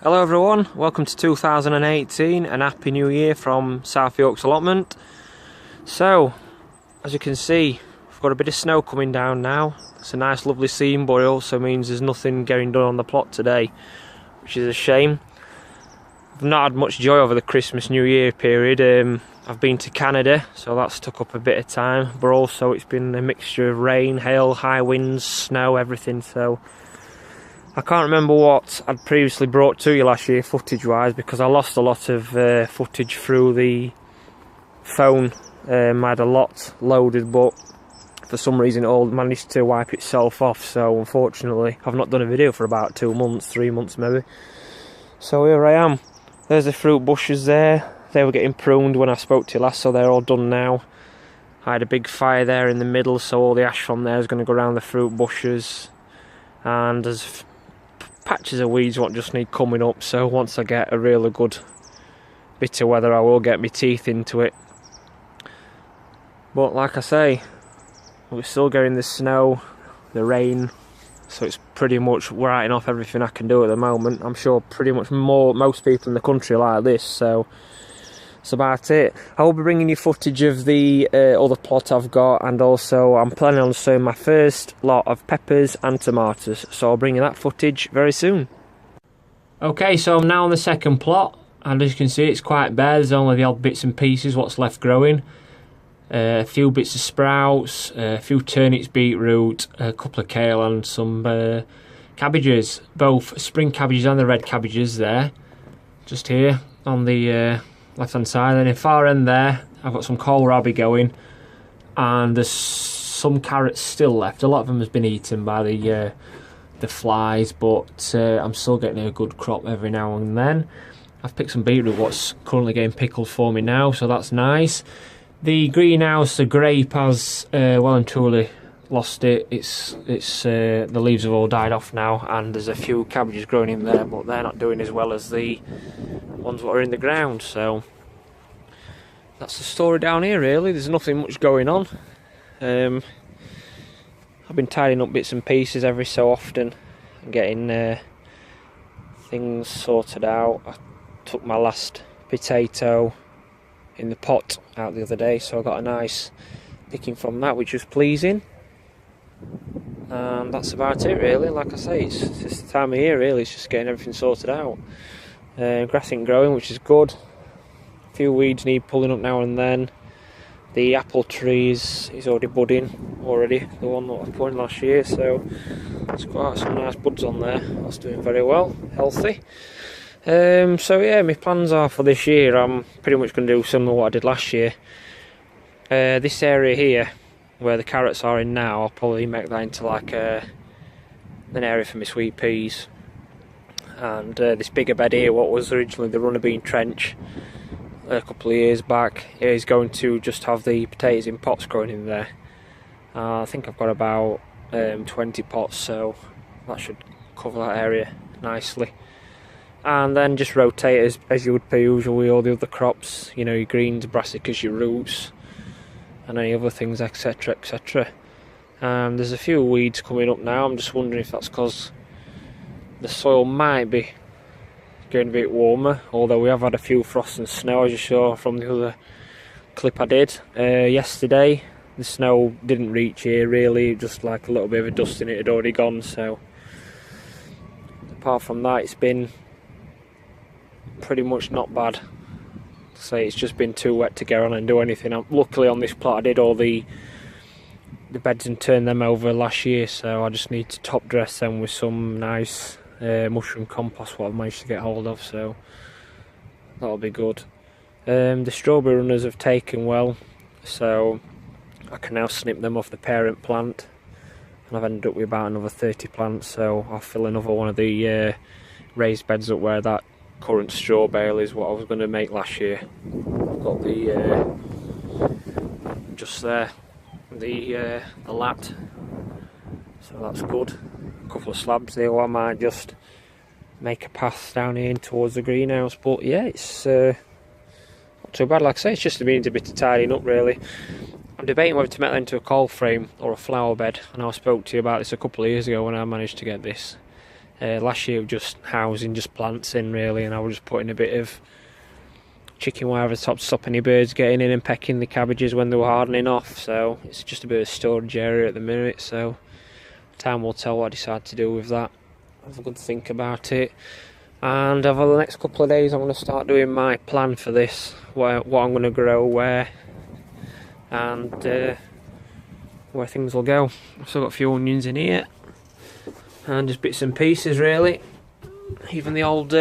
Hello everyone, welcome to 2018 and Happy New Year from South Yorks Allotment. So, as you can see, we've got a bit of snow coming down now. It's a nice lovely scene, but it also means there's nothing getting done on the plot today, which is a shame. I've not had much joy over the Christmas New Year period. I've been to Canada, so that's took up a bit of time, but also it's been a mixture of rain, hail, high winds, snow, everything, so I can't remember what I'd previously brought to you last year footage wise, because I lost a lot of footage through the phone. I had a lot loaded, but for some reason it all managed to wipe itself off, so unfortunately I've not done a video for about 2 months, 3 months maybe. So here I am. There's the fruit bushes there. They were getting pruned when I spoke to you last, so they're all done now. I had a big fire there in the middle, so all the ash from there is going to go around the fruit bushes, and there's patches of weeds what just need coming up, so once I get a really good bit of weather I will get my teeth into it. But like I say, we're still getting the snow, the rain, so it's pretty much writing off everything I can do at the moment. I'm sure pretty much most people in the country are like this, so that's about it. I will be bringing you footage of the other plot I've got, and also I'm planning on sowing my first lot of peppers and tomatoes, so I'll bring you that footage very soon. Okay, so I'm now on the second plot, and as you can see it's quite bare. There's only the odd bits and pieces what's left growing. A few bits of sprouts, a few turnips, beetroot, a couple of kale and some cabbages, both spring cabbages and the red cabbages there, just here on the left hand side. And in far end there I've got some kohlrabi going, and there's some carrots still left. A lot of them has been eaten by the flies, but I'm still getting a good crop every now and then. I've picked some beetroot what's currently getting pickled for me now, so that's nice. The greenhouse, the grape has well and truly lost it. It's the leaves have all died off now, and there's a few cabbages growing in there, but they're not doing as well as the ones that are in the ground. So that's the story down here really. There's nothing much going on. I've been tidying up bits and pieces every so often and getting things sorted out. I took my last potato in the pot out the other day, so I got a nice picking from that, which was pleasing. And that's about it really. Like I say, it's just the time of year really. It's just getting everything sorted out. Grass ain't growing, which is good. A few weeds need pulling up now and then. The apple tree is already budding already, the one that I put in last year, so it's got some nice buds on there. That's doing very well, healthy. So yeah, my plans are for this year, I'm pretty much going to do similar to what I did last year. This area here, where the carrots are in now, I'll probably make that into like an area for my sweet peas. And this bigger bed here, what was originally the runner bean trench a couple of years back, is going to just have the potatoes in pots growing in there. I think I've got about 20 pots, so that should cover that area nicely. And then just rotate as you would per usual with all the other crops, you know, your greens, brassicas, your roots, and any other things, etc, etc. There's a few weeds coming up now. I'm just wondering if that's because the soil might be getting a bit warmer, although we have had a few frosts and snow, as you saw from the other clip I did yesterday. The snow didn't reach here really, just like a little bit of a dust in it had already gone, so apart from that it's been pretty much not bad. Say it's just been too wet to get on and do anything. Luckily on this plot I did all the beds and turned them over last year, so I just need to top dress them with some nice mushroom compost what I've managed to get hold of, so that'll be good. The strawberry runners have taken well, so I can now snip them off the parent plant, and I've ended up with about another 30 plants, so I'll fill another one of the raised beds up where that current straw bale is what I was going to make last year. I've got the just there the lat, so that's good. A couple of slabs there, I might just make a path down here towards the greenhouse, but yeah, it's not too bad. Like I say, it's just a bit of tidying up really. I'm debating whether to make that into a coal frame or a flower bed, and I spoke to you about this a couple of years ago when I managed to get this. Last year it was just housing, just plants in really, and I was just putting a bit of chicken wire over the top to stop any birds getting in and pecking the cabbages when they were hardening off. So it's just a bit of a storage area at the minute, so time will tell what I decide to do with that. Have a good think about it, and over the next couple of days I'm going to start doing my plan for this, what I'm going to grow, where, and where things will go. I've still got a few onions in here and just bits and pieces really. Even the old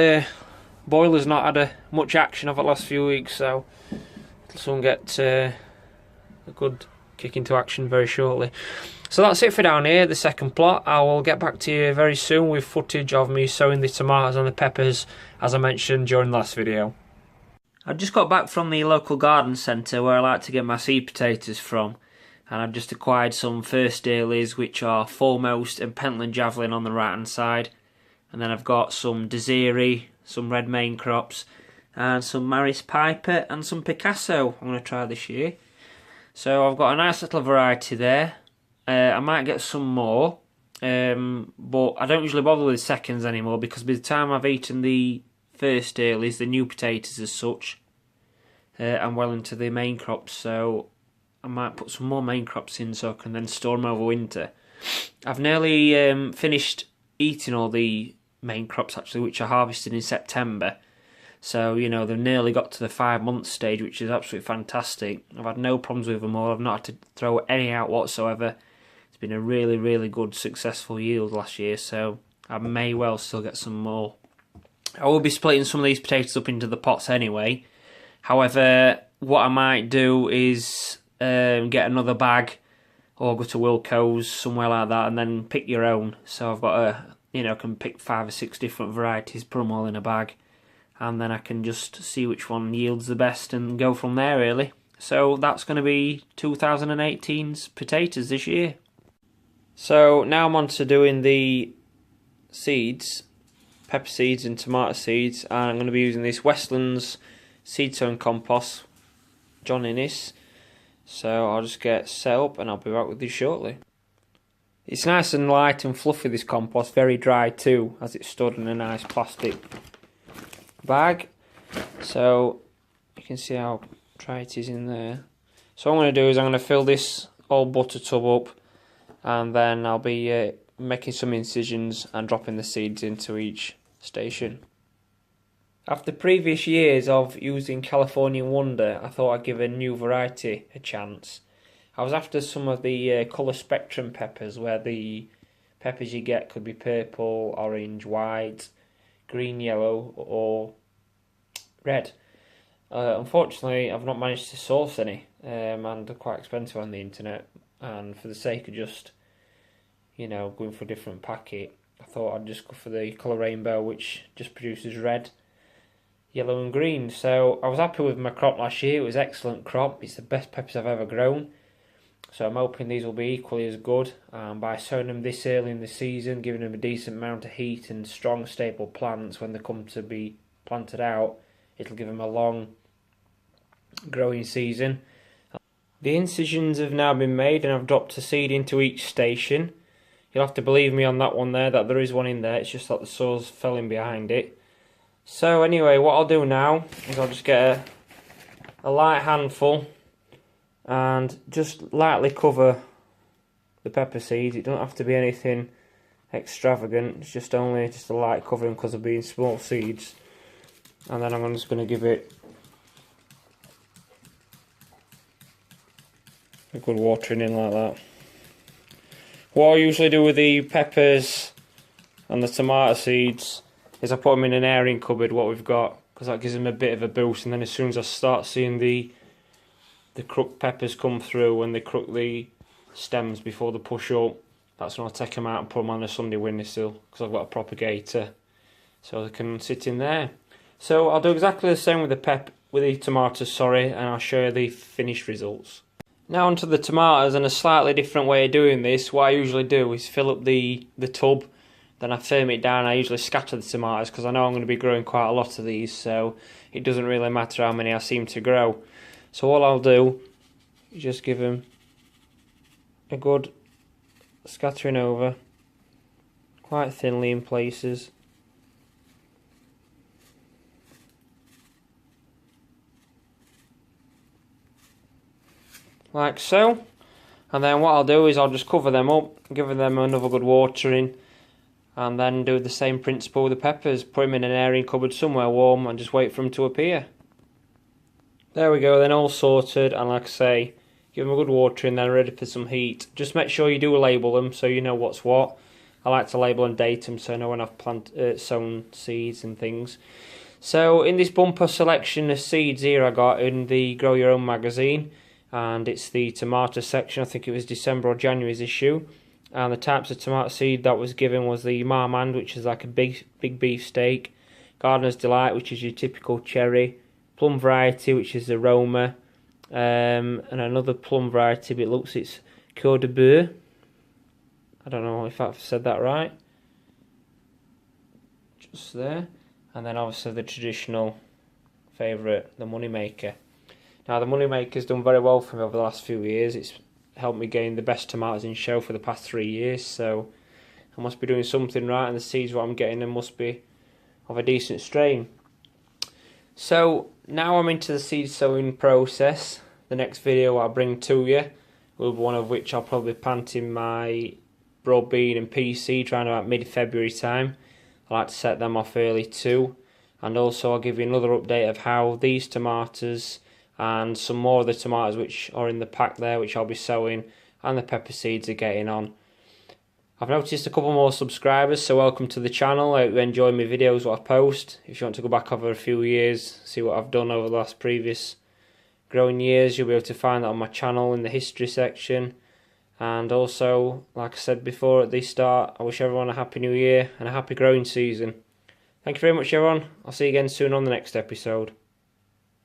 boiler's not had much action over the last few weeks, so it'll soon get a good kick into action very shortly. So that's it for down here, the second plot. I will get back to you very soon with footage of me sowing the tomatoes and the peppers, as I mentioned during the last video. I just got back from the local garden centre where I like to get my seed potatoes from, and I've just acquired some first dailies, which are Foremost and Pentland Javelin on the right hand side, and then I've got some Desiree, some red main crops, and some Maris Piper and some Picasso I'm going to try this year. So I've got a nice little variety there. I might get some more, but I don't usually bother with seconds anymore, because by the time I've eaten the first dailies, the new potatoes as such, I'm well into the main crops, so I might put some more main crops in so I can then store them over winter. I've nearly finished eating all the main crops actually, which I harvested in September. So, you know, they've nearly got to the 5 month stage, which is absolutely fantastic. I've had no problems with them all. I've not had to throw any out whatsoever. It's been a really, really good, successful yield last year, so I may well still get some more. I will be splitting some of these potatoes up into the pots anyway. However, what I might do is get another bag, or go to Wilco's, somewhere like that, and then pick your own. So I've got I can pick 5 or 6 different varieties, put them all in a bag, and then I can just see which one yields the best and go from there really. So that's going to be 2018's potatoes this year. So now I'm on to doing the seeds, pepper seeds and tomato seeds, and I'm going to be using this Westlands seed sowing compost, John Innes. So I'll just get set up and I'll be back with you shortly. It's nice and light and fluffy, this compost, very dry too, as it's stored in a nice plastic bag. So you can see how dry it is in there. So what I'm going to do is I'm going to fill this old butter tub up, and then I'll be making some incisions and dropping the seeds into each station. After previous years of using Californian Wonder, I thought I'd give a new variety a chance. I was after some of the colour spectrum peppers, where the peppers you get could be purple, orange, white, green, yellow or red. Unfortunately, I've not managed to source any, and they're quite expensive on the internet, and for the sake of just, going for a different packet, I thought I'd just go for the colour rainbow, which just produces red, yellow and green. So I was happy with my crop last year. It was an excellent crop. It's the best peppers I've ever grown. So I'm hoping these will be equally as good. By sowing them this early in the season, giving them a decent amount of heat and strong stable plants when they come to be planted out, it'll give them a long growing season. The incisions have now been made and I've dropped a seed into each station. You'll have to believe me on that one there, that there is one in there. It's just that the soils fell in behind it. So anyway, what I'll do now is I'll just get a light handful and just lightly cover the pepper seeds. It don't have to be anything extravagant. It's just a light covering because of being small seeds. And then I'm just going to give it a good watering in like that. What I usually do with the peppers and the tomato seeds is I put them in an airing cupboard, what we've got, because that gives them a bit of a boost, and then as soon as I start seeing the crooked peppers come through, when they crook the stems before they push up, that's when I take them out and put them on a Sunday windowsill, because I've got a propagator, so they can sit in there. So I'll do exactly the same with the tomatoes, and I'll show you the finished results. Now onto the tomatoes, and a slightly different way of doing this. What I usually do is fill up the tub, then I firm it down. I usually scatter the tomatoes because I know I'm going to be growing quite a lot of these, so it doesn't really matter how many I seem to grow. So all I'll do is just give them a good scattering over quite thinly in places. Like so. And then what I'll do is I'll just cover them up, give them another good watering, and then do the same principle with the peppers. Put them in an airing cupboard somewhere warm and just wait for them to appear. There we go, then all sorted, and like I say, give them a good watering, then ready for some heat. Just make sure you do label them so you know what's what. I like to label and date them so I know when I've sown seeds and things. So in this bumper selection of seeds here I got in the Grow Your Own magazine, and it's the tomato section. I think it was December or January's issue, and the types of tomato seed that was given was the Marmande, which is like a big beef steak, Gardener's Delight, which is your typical cherry, plum variety, which is the Roma, and another plum variety, but it looks it's Coeur de Boeuf. I don't know if I've said that right. Just there. And then obviously the traditional favourite, the Moneymaker. Now the Moneymaker's done very well for me over the last few years. It's helped me gain the best tomatoes in show for the past 3 years, so I must be doing something right, and the seeds what I'm getting them must be of a decent strain. So now I'm into the seed sowing process. The next video I'll bring to you will be one of which I'll probably plant in my broad bean and pea seed around about mid-February time. I like to set them off early too, and also I'll give you another update of how these tomatoes and some more of the tomatoes which are in the pack there, which I'll be sowing, and the pepper seeds are getting on. I've noticed a couple more subscribers, so welcome to the channel. I hope you enjoy my videos, what I post. If you want to go back over a few years, see what I've done over the last previous growing years, you'll be able to find that on my channel in the history section. And also, like I said before at the start, I wish everyone a happy new year and a happy growing season. Thank you very much everyone. I'll see you again soon on the next episode.